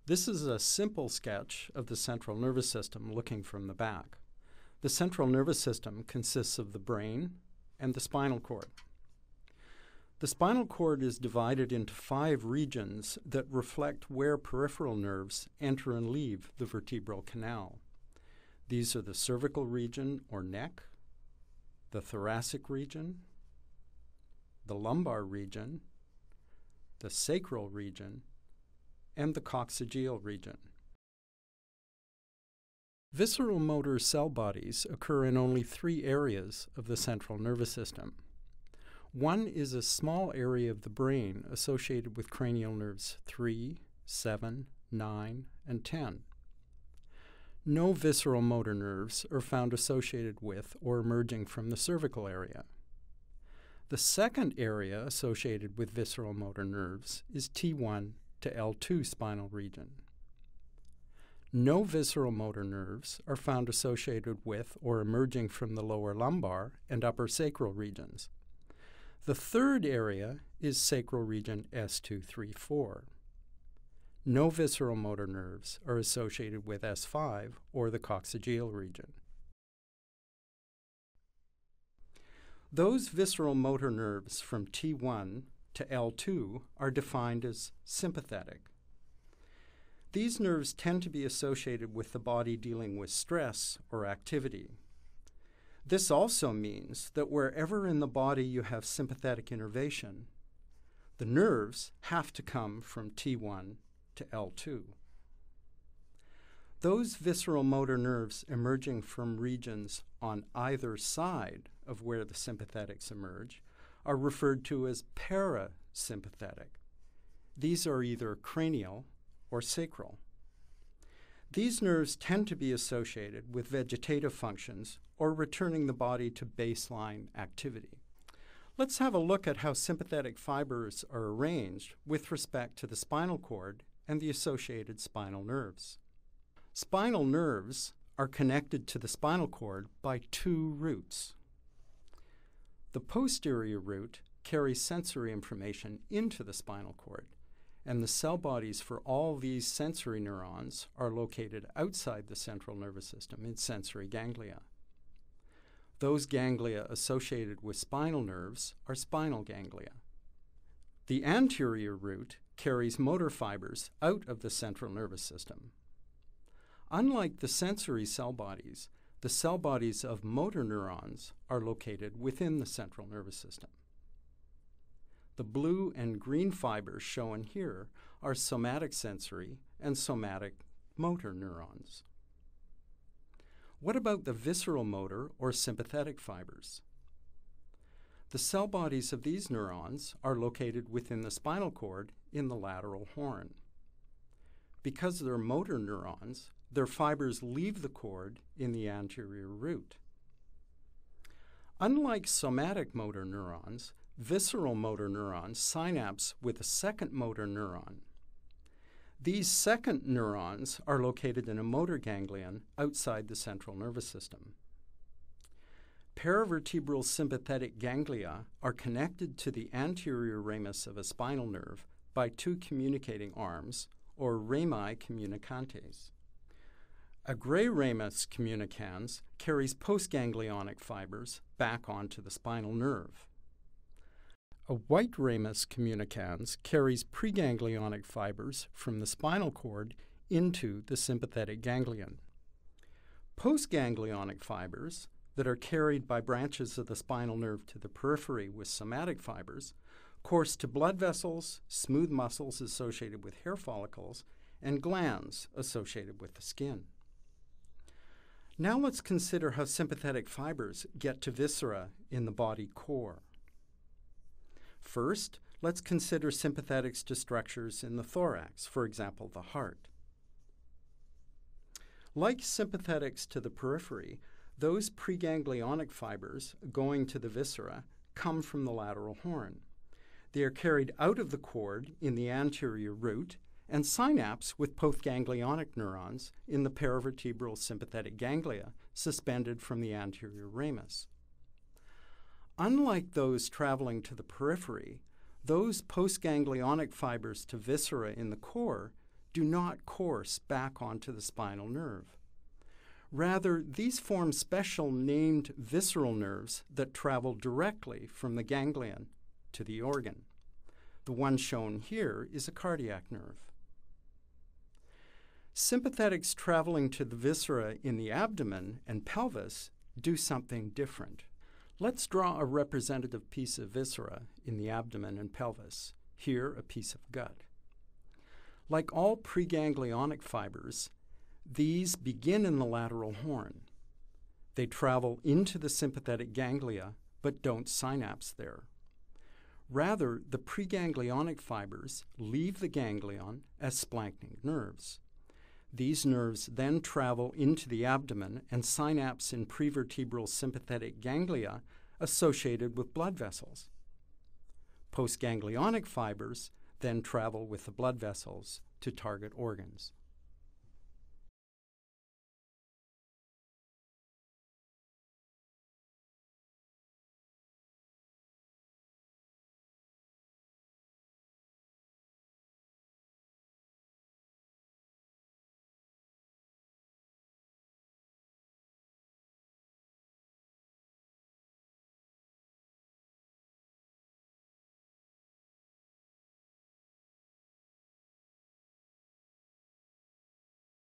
This is a simple sketch of the central nervous system looking from the back. The central nervous system consists of the brain and the spinal cord. The spinal cord is divided into 5 regions that reflect where peripheral nerves enter and leave the vertebral canal. These are the cervical region or neck, the thoracic region, the lumbar region, the sacral region, and the coccygeal region. Visceral motor cell bodies occur in only 3 areas of the central nervous system. One is a small area of the brain associated with cranial nerves 3, 7, 9, and 10. No visceral motor nerves are found associated with or emerging from the cervical area. The second area associated with visceral motor nerves is T1 to L2 spinal region. No visceral motor nerves are found associated with or emerging from the lower lumbar and upper sacral regions. The third area is sacral region S2-3-4. No visceral motor nerves are associated with S5 or the coccygeal region. Those visceral motor nerves from T1 to L2 are defined as sympathetic. These nerves tend to be associated with the body dealing with stress or activity. This also means that wherever in the body you have sympathetic innervation, the nerves have to come from T1 to L2. Those visceral motor nerves emerging from regions on either side of where the sympathetics emerge are referred to as parasympathetic. These are either cranial or sacral. These nerves tend to be associated with vegetative functions or returning the body to baseline activity. Let's have a look at how sympathetic fibers are arranged with respect to the spinal cord and the associated spinal nerves. Spinal nerves are connected to the spinal cord by 2 roots. The posterior root carries sensory information into the spinal cord, and the cell bodies for all these sensory neurons are located outside the central nervous system in sensory ganglia. Those ganglia associated with spinal nerves are spinal ganglia. The anterior root carries motor fibers out of the central nervous system. Unlike the sensory cell bodies, the cell bodies of motor neurons are located within the central nervous system. The blue and green fibers shown here are somatic sensory and somatic motor neurons. What about the visceral motor or sympathetic fibers? The cell bodies of these neurons are located within the spinal cord in the lateral horn. Because they're motor neurons, their fibers leave the cord in the anterior root. Unlike somatic motor neurons, visceral motor neurons synapse with a second motor neuron. These second neurons are located in a motor ganglion outside the central nervous system. Paravertebral sympathetic ganglia are connected to the anterior ramus of a spinal nerve by 2 communicating arms, or rami communicantes. A gray ramus communicans carries postganglionic fibers back onto the spinal nerve. A white ramus communicans carries preganglionic fibers from the spinal cord into the sympathetic ganglion. Postganglionic fibers that are carried by branches of the spinal nerve to the periphery with somatic fibers course to blood vessels, smooth muscles associated with hair follicles, and glands associated with the skin. Now let's consider how sympathetic fibers get to viscera in the body core. First, let's consider sympathetics to structures in the thorax, for example, the heart. Like sympathetics to the periphery, those preganglionic fibers going to the viscera come from the lateral horn. They are carried out of the cord in the anterior root and synapse with postganglionic neurons in the paravertebral sympathetic ganglia suspended from the anterior ramus. Unlike those traveling to the periphery, those postganglionic fibers to viscera in the core do not course back onto the spinal nerve. Rather, these form special named visceral nerves that travel directly from the ganglion to the organ. The one shown here is a cardiac nerve. Sympathetics traveling to the viscera in the abdomen and pelvis do something different. Let's draw a representative piece of viscera in the abdomen and pelvis, here a piece of gut. Like all preganglionic fibers, these begin in the lateral horn. They travel into the sympathetic ganglia but don't synapse there. Rather, the preganglionic fibers leave the ganglion as splanchnic nerves. These nerves then travel into the abdomen and synapse in prevertebral sympathetic ganglia associated with blood vessels. Postganglionic fibers then travel with the blood vessels to target organs.